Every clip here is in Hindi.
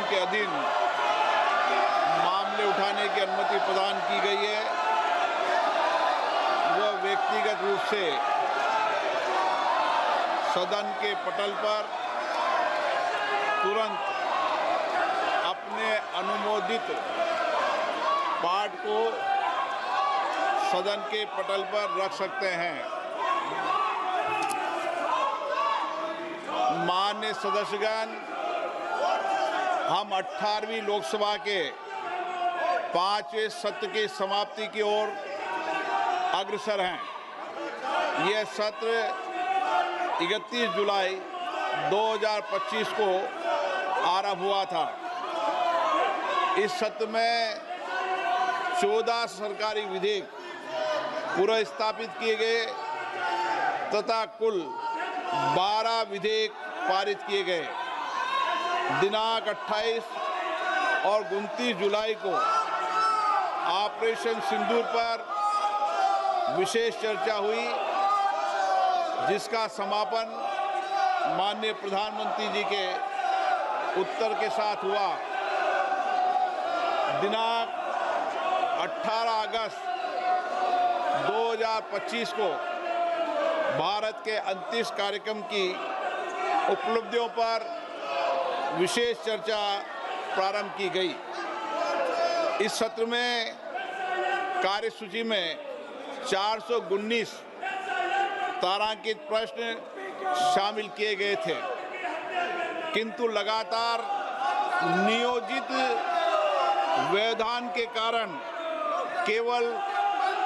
के अधीन मामले उठाने की अनुमति प्रदान की गई है, वह व्यक्तिगत रूप से सदन के पटल पर तुरंत अपने अनुमोदित पाठ को सदन के पटल पर रख सकते हैं। माननीय सदस्यगण, हम 18वीं लोकसभा के 5वें सत्र की समाप्ति की ओर अग्रसर हैं। यह सत्र 31 जुलाई 2025 को आरंभ हुआ था। इस सत्र में 14 सरकारी विधेयक पुनर्स्थापित किए गए तथा कुल 12 विधेयक पारित किए गए। दिनांक 28 और 29 जुलाई को ऑपरेशन सिंदूर पर विशेष चर्चा हुई, जिसका समापन माननीय प्रधानमंत्री जी के उत्तर के साथ हुआ। दिनांक 18 अगस्त 2025 को भारत के अंतरिक्ष कार्यक्रम की उपलब्धियों पर विशेष चर्चा प्रारंभ की गई। इस सत्र में कार्यसूची में 419 तारांकित प्रश्न शामिल किए गए थे, किंतु लगातार नियोजित व्यवधान के कारण केवल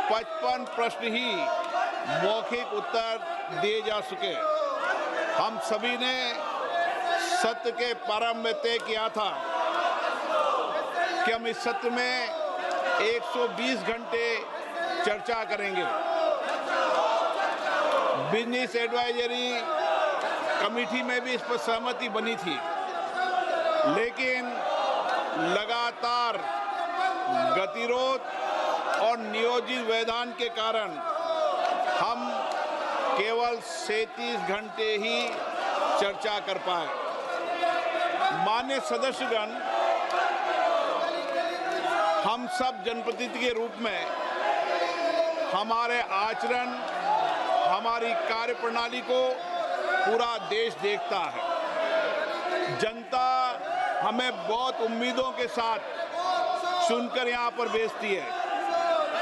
55 प्रश्न ही मौखिक उत्तर दिए जा सके। हम सभी ने सत्र के प्रारंभ में तय किया था कि हम इस सत्र में 120 घंटे चर्चा करेंगे। बिजनेस एडवाइजरी कमेटी में भी इस पर सहमति बनी थी, लेकिन लगातार गतिरोध और नियोजित व्यवधान के कारण हम केवल 37 घंटे ही चर्चा कर पाए। माननीय सदस्यगण, हम सब जनप्रतिनिधि के रूप में हमारे आचरण, हमारी कार्यप्रणाली को पूरा देश देखता है। जनता हमें बहुत उम्मीदों के साथ सुनकर यहाँ पर भेजती है,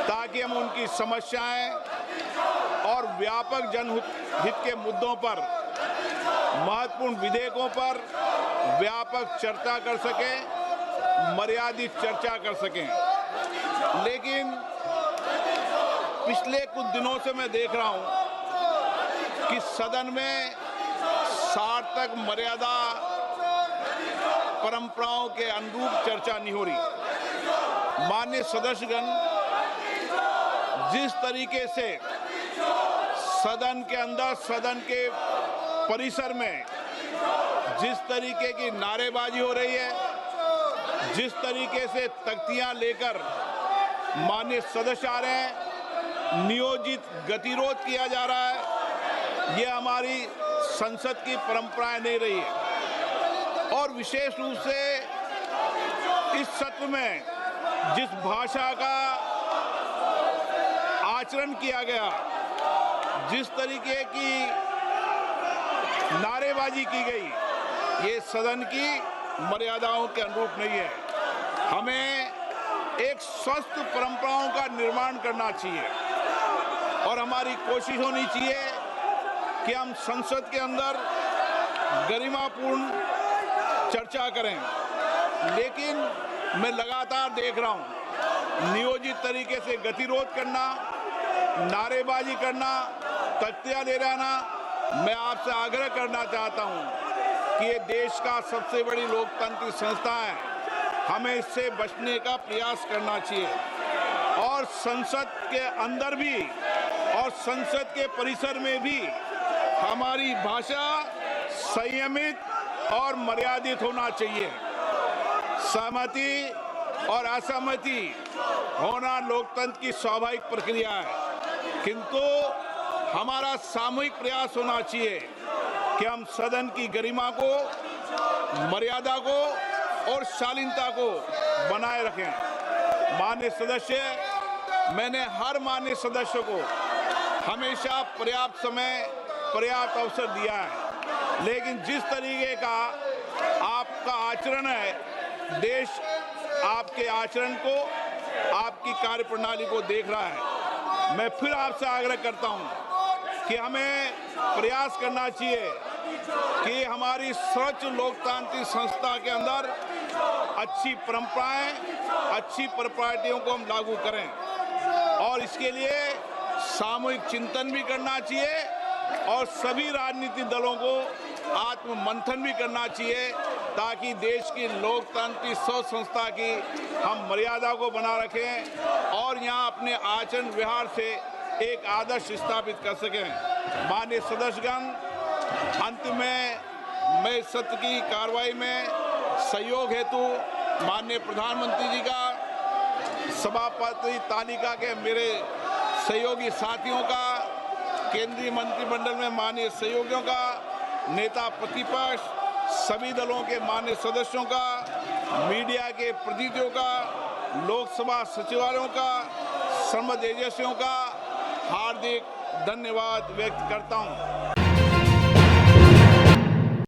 ताकि हम उनकी समस्याएं और व्यापक जनहित के मुद्दों पर, महत्वपूर्ण विधेयकों पर व्यापक चर्चा कर सकें, मर्यादित चर्चा कर सकें। लेकिन पिछले कुछ दिनों से मैं देख रहा हूं कि सदन में सार्थक मर्यादा परंपराओं के अनुरूप चर्चा नहीं हो रही। माननीय सदस्यगण, जिस तरीके से सदन के अंदर, सदन के परिसर में जिस तरीके की नारेबाजी हो रही है, जिस तरीके से तख्तियां लेकर माननीय सदस्य आ रहे हैं, नियोजित गतिरोध किया जा रहा है, ये हमारी संसद की परंपराएं नहीं रही है। और विशेष रूप से इस सत्र में जिस भाषा का आचरण किया गया, जिस तरीके की नारेबाजी की गई, ये सदन की मर्यादाओं के अनुरूप नहीं है। हमें एक स्वस्थ परंपराओं का निर्माण करना चाहिए और हमारी कोशिश होनी चाहिए कि हम संसद के अंदर गरिमापूर्ण चर्चा करें। लेकिन मैं लगातार देख रहा हूं नियोजित तरीके से गतिरोध करना, नारेबाजी करना, तख्तियां ले जाना। मैं आपसे आग्रह करना चाहता हूं कि ये देश का सबसे बड़ी लोकतांत्रिक संस्था है, हमें इससे बचने का प्रयास करना चाहिए। और संसद के अंदर भी और संसद के परिसर में भी हमारी भाषा संयमित और मर्यादित होना चाहिए। सहमति और असहमति होना लोकतंत्र की स्वाभाविक प्रक्रिया है, किंतु हमारा सामूहिक प्रयास होना चाहिए कि हम सदन की गरिमा को, मर्यादा को और शालीनता को बनाए रखें। माननीय सदस्य, मैंने हर माननीय सदस्य को हमेशा पर्याप्त समय, पर्याप्त अवसर दिया है, लेकिन जिस तरीके का आपका आचरण है, देश आपके आचरण को, आपकी कार्यप्रणाली को देख रहा है। मैं फिर आपसे आग्रह करता हूं कि हमें प्रयास करना चाहिए कि हमारी स्वच्छ लोकतांत्रिक संस्था के अंदर अच्छी परंपराएं, अच्छी प्रॉपर्टियों को हम लागू करें और इसके लिए सामूहिक चिंतन भी करना चाहिए और सभी राजनीतिक दलों को आत्ममंथन भी करना चाहिए ताकि देश की लोकतांत्रिक स्वच्छ संस्था की हम मर्यादा को बना रखें और यहाँ अपने आचरण व्यवहार से एक आदर्श स्थापित कर सकें। माननीय सदस्यगण, अंत में मैं सत्र की कार्रवाई में सहयोग हेतु माननीय प्रधानमंत्री जी का, सभापति तालिका के मेरे सहयोगी साथियों का, केंद्रीय मंत्रिमंडल में माननीय सहयोगियों का, नेता प्रतिपक्ष, सभी दलों के माननीय सदस्यों का, मीडिया के प्रतिनिधियों का, लोकसभा सचिवालयों का, संबद्ध एजेंसियों का हार्दिक धन्यवाद व्यक्त करता हूं।